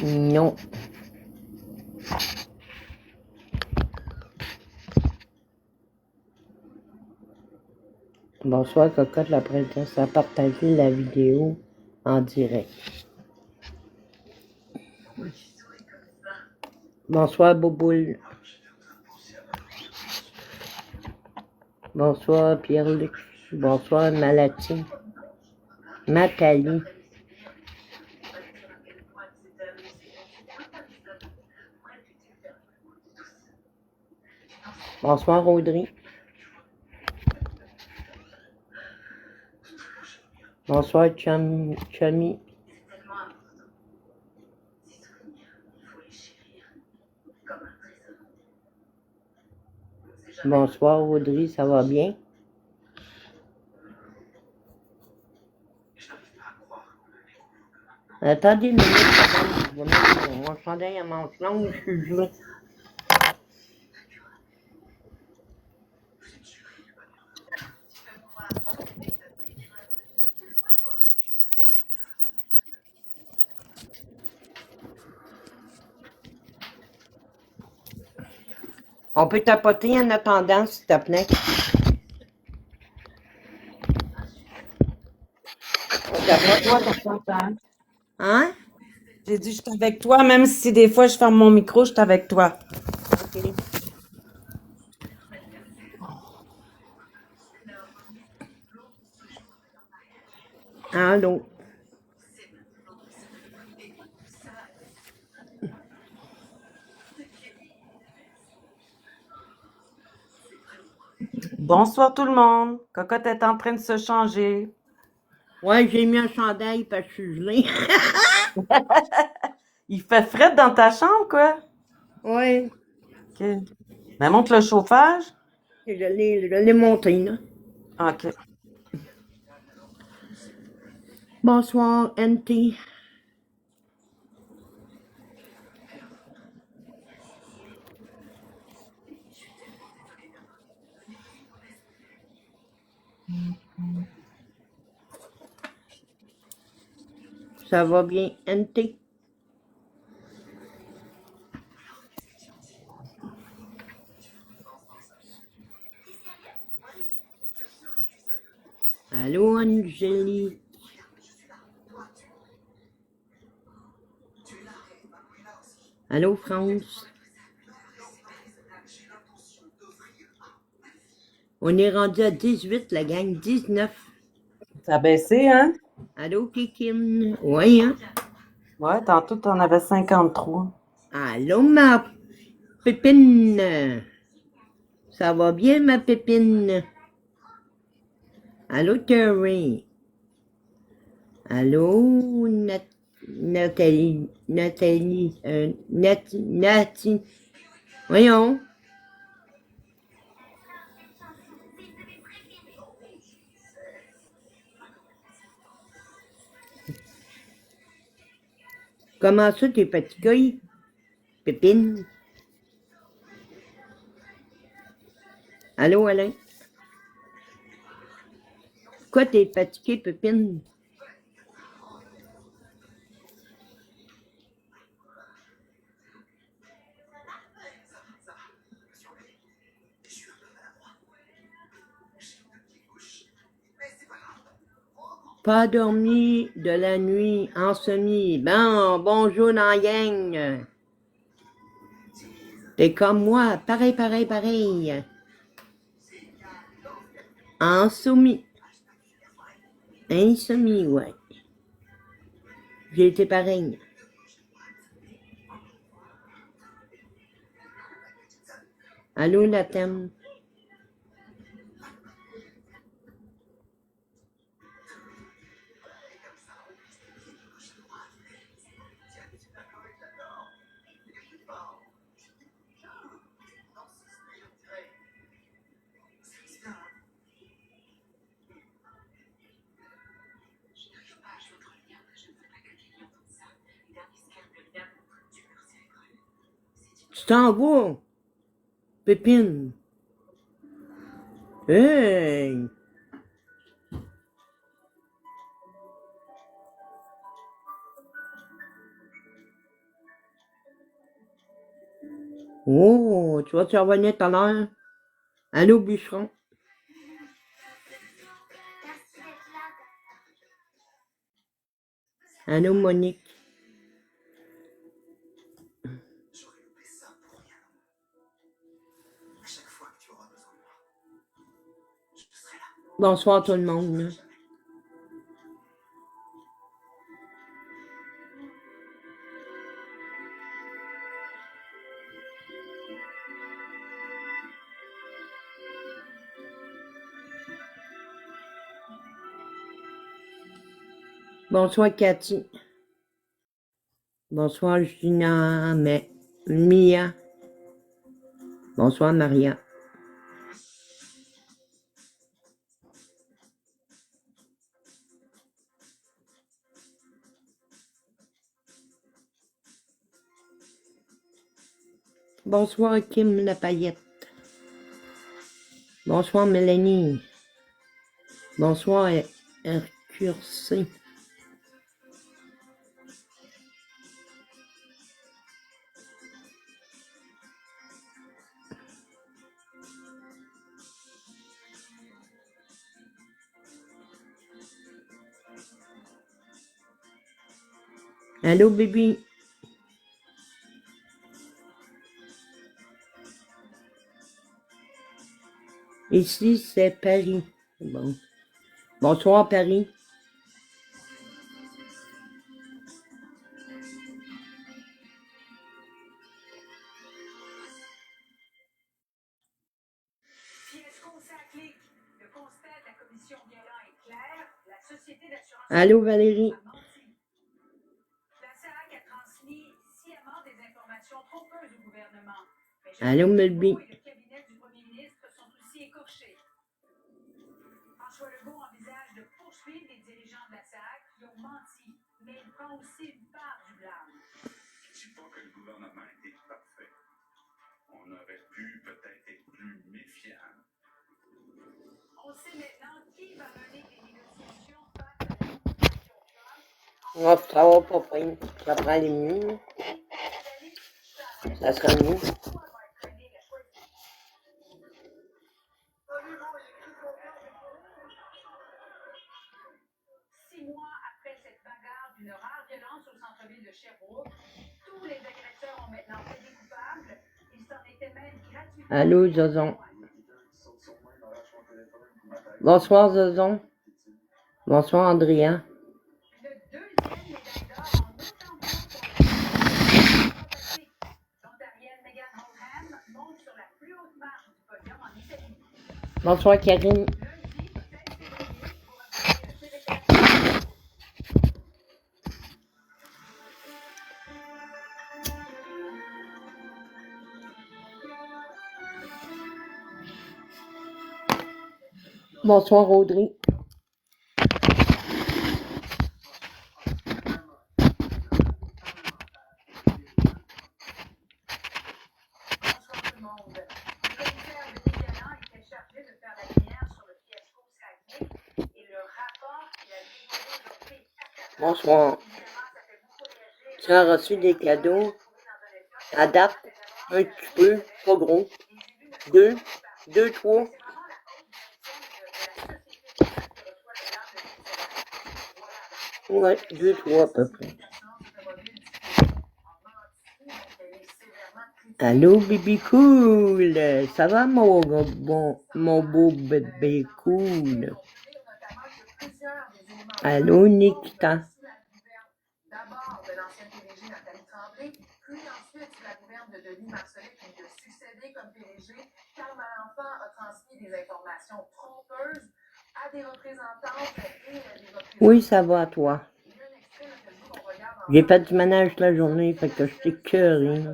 Non. Bonsoir, Cocotte, la princesse a partagé la vidéo en direct. Bonsoir, Boboule. Bonsoir, Pierre-Luc. Bonsoir, Malati. Nathalie. Bonsoir, Audrey. Bonsoir, Chummy. C'est tellement important. Ces souvenirs, il faut les chérir comme un trésor. On sait jamais. Bonsoir, Audrey, ça va bien? Je n'arrive pas à croire qu'on a découvert. Attendez une minute, madame, je vais mettre mon chandail à manches longues, je suis gelé. On peut tapoter en attendant, s'il te plaît. Hein? J'ai dit, je suis avec toi, même si des fois je ferme mon micro, je suis avec toi. OK. Allô? Bonsoir tout le monde. Cocotte est en train de se changer. Ouais, j'ai mis un chandail parce que je suis gelée. Il fait frais dans ta chambre, quoi? Ouais, OK. Mais monte le chauffage. je l'ai monté, là. OK. Bonsoir, NT. Ça va bien, NT? Allô, Angélie? Allô, France? On est rendu à 18, la gang, 19. Ça a baissé, hein? Allô, Kikim? Oui, hein? Ouais, tantôt, t'en avais 53. Allô, ma pépine? Ça va bien, ma pépine? Allô, Terry? Allô, Nathalie? Nati? Voyons. Comment ça, tes petits couilles? Pépine? Allô, Alain? Pourquoi t'es fatiguée, Pépine? Pas dormi de la nuit, insomnie. Bon, bonjour dans la gang. T'es comme moi, pareil, pareil, pareil. Insomnie. Insomnie, ouais. J'ai été pareil. Allô, la thème. Tu t'en vas, Pépine. Hey! Oh, tu vas-tu revenir tout à l'heure? Allô, bûcheron? Merci d'être là. Allô, Monique? J'aurais loupé ça pour rien. À chaque fois que tu auras besoin de moi, je serai là. Bonsoir tout le monde. Bonsoir Cathy. Bonsoir Gina, Mia. Bonsoir Maria. Bonsoir Kim la paillette. Bonsoir Mélanie. Bonsoir Hercurcé. Allô bébé. Ici c'est Paris. Bon. Bonsoir Paris. Fiasco, ça clique. Le constat de la commission Galland est clair. La société d'assurance Allô Valérie. a menti. La SAC a transmis sciemment des informations trompeuses au gouvernement. Mais Allô Melby. et le cabinet du premier ministre sont aussi écorchés. François Legault envisage de poursuivre les dirigeants de la SAC qui ont menti, mais il prend aussi une part du blâme. Je ne dis pas que le gouvernement était parfait. On aurait pu peut-être être plus méfiant. On sait maintenant qui va mener les négociations face à l'administration Trump. Ça va pas prendre. Ça prend les mieux. Ça sera mieux. Une rare violence au centre-ville de Sherbrooke. Tous les agresseurs ont maintenant plaidé coupables. Ils s'en étaient même gratuitement. Allô Zozon. Bonsoir Zozon. Bonsoir Andrea. Le deuxième médaille d'or en autant de temps pour l'Ontarienne Megan Holham monte sur la plus haute marche du podium en Italie. Bonsoir Karine. Lundi, 7 février, pour obtenir le CV4. Bonsoir Audrey. Bonsoir tout le monde. Le commissaire Denis Galland était chargé de faire la lumière sur le fiasco Saguenay et le Bonsoir. Tu as reçu des cadeaux? À date, un petit peu, pas gros. 2, 3. Ouais, 2, 3 à peu près. Allô, bébé cool. Ça va, mon beau bébé cool? Allô, Nikita. D'abord de l'ancienne PDG Nathalie Tremblay, puis ensuite sous la gouverne de Denis Marcelet qui lui a succédé comme PDG, Carl Malenfant a transmis des informations trompeuses à des représentantes et des représentants. Oui, ça va, toi. Il y a un extrait là, que je veux qu'on regarde J'ai fait ensemble. du ménage la journée, fait que je suis curée.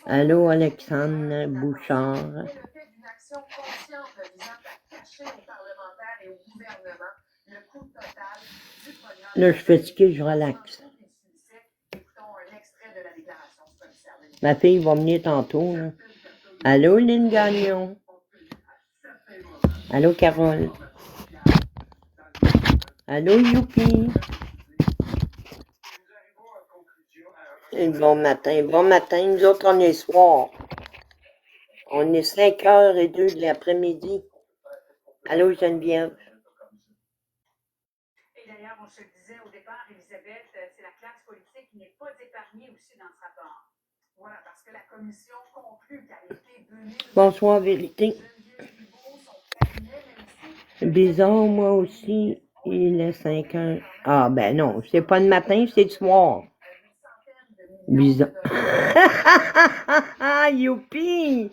Allô, Alexandre Bouchard. Mais le fait d'une action consciente visant à cacher aux parlementaires et au gouvernement le coût total du programme. Là, je suis fatiguée, je relaxe. Écoutons un extrait de la déclaration du commissaire Denis. Ma fille va venir tantôt, là. Allô, Lynn Gagnon. Allô, Carole. Allô, Youpi. Et bon matin. Bon matin. Nous autres, on est soir. On est 5h02 de l'après-midi. Allô, Geneviève. Et d'ailleurs, on se le disait au départ, Elisabeth, c'est la classe politique qui n'est pas épargnée aussi dans ce rapport. Voilà, parce que la commission conclut qu'à l'été 2000, Bonsoir, vérité. Geneviève Guilbeault, son cabinet, mais aussi Bizarre, moi aussi. Il est 5h. Ah, ben non, c'est pas le matin, c'est le soir. une centaine de millions de Bizarre. dollars. Youpi!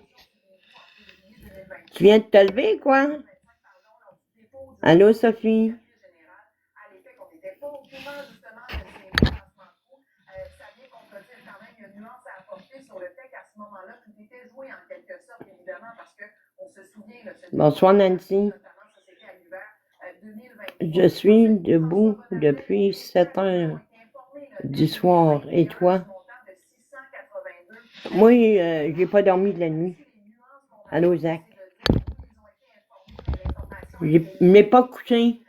Tu viens de te lever, quoi? Allô, Sophie? À l'effet qu'on n'était pas au courant justement de ces financements de coûts, ça vient contredire quand même une nuance à apporter sur le fait qu'à ce moment-là, tout était joué en quelque sorte, évidemment, parce qu'on se souvient... Là, Bonsoir, Nancy. Je suis debout depuis 7h du soir. Et toi? Moi, j'ai pas dormi de la nuit. Allô, Zach? Je m'ai pas couché.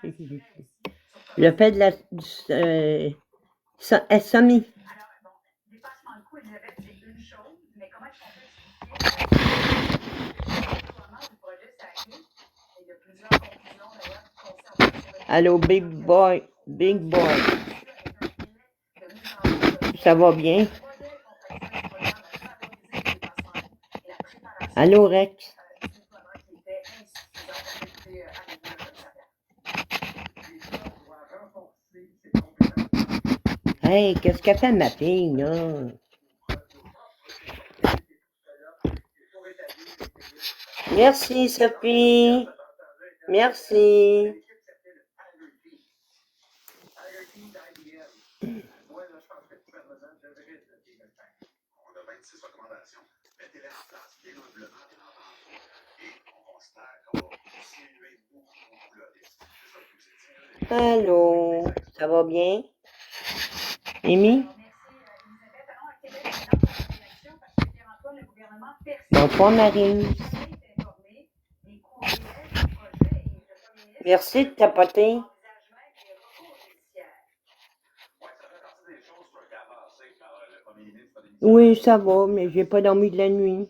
Je fais de la SMI. Alors, bon, dépassement de coût, Elisabeth, c'est une chose, mais comment est-ce qu'on peut expliquer le déploiement du projet SACI? Il y a plusieurs conclusions d'ailleurs qui concernent... Allô, Big Boy. Big Boy. Ça va bien? Allô, Rex? Hey, qu'est-ce qu'a fait ma fille, là? Merci, Sophie. Merci. On a 26 recommandations. Mettez-les en place bien humblement, bien entendu. Et on considère qu'on va diminuer beaucoup le risque. C'est ça que vous êtes. Allô, ça va bien? Amy? Bonsoir, Marie. Merci de tapoter. Oui, ça va, mais j'ai pas dormi de la nuit.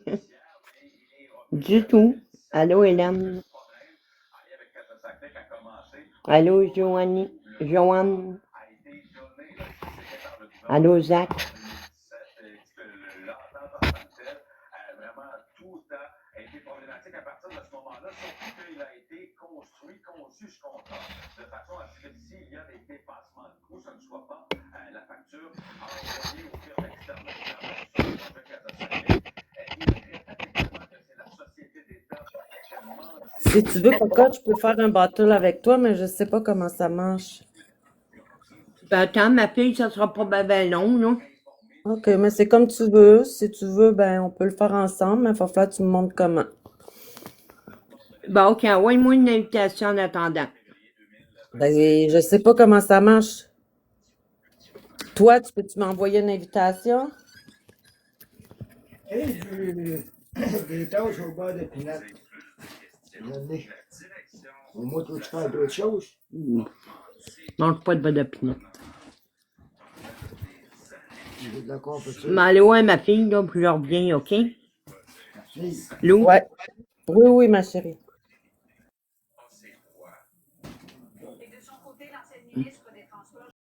Du tout. Allô, Hélène. Allô, Joanne. Allô, Zach. Si tu veux, Cocotte, je peux faire un battle avec toi, mais je sais pas comment ça marche. Ben, attends, ma fille, ça sera pas ben long, là. Ok, mais c'est comme tu veux. Si tu veux, ben, on peut le faire ensemble, mais il va falloir que tu me montres comment. Ben, ok, envoie-moi une invitation en attendant. Ben, je sais pas comment ça marche. Toi, peux-tu m'envoyer une invitation? Hey, des tâches au bord de pinot. Au moins, tu fais d'autres choses. Mange pas de beurre de pinot. j'ai de la compétition. Mais allez voir ma fille, là, puis je reviens, OK? Fille, Lou? Ouais. Oui, oui, ma chérie. Et de son côté, l'ancienne ministre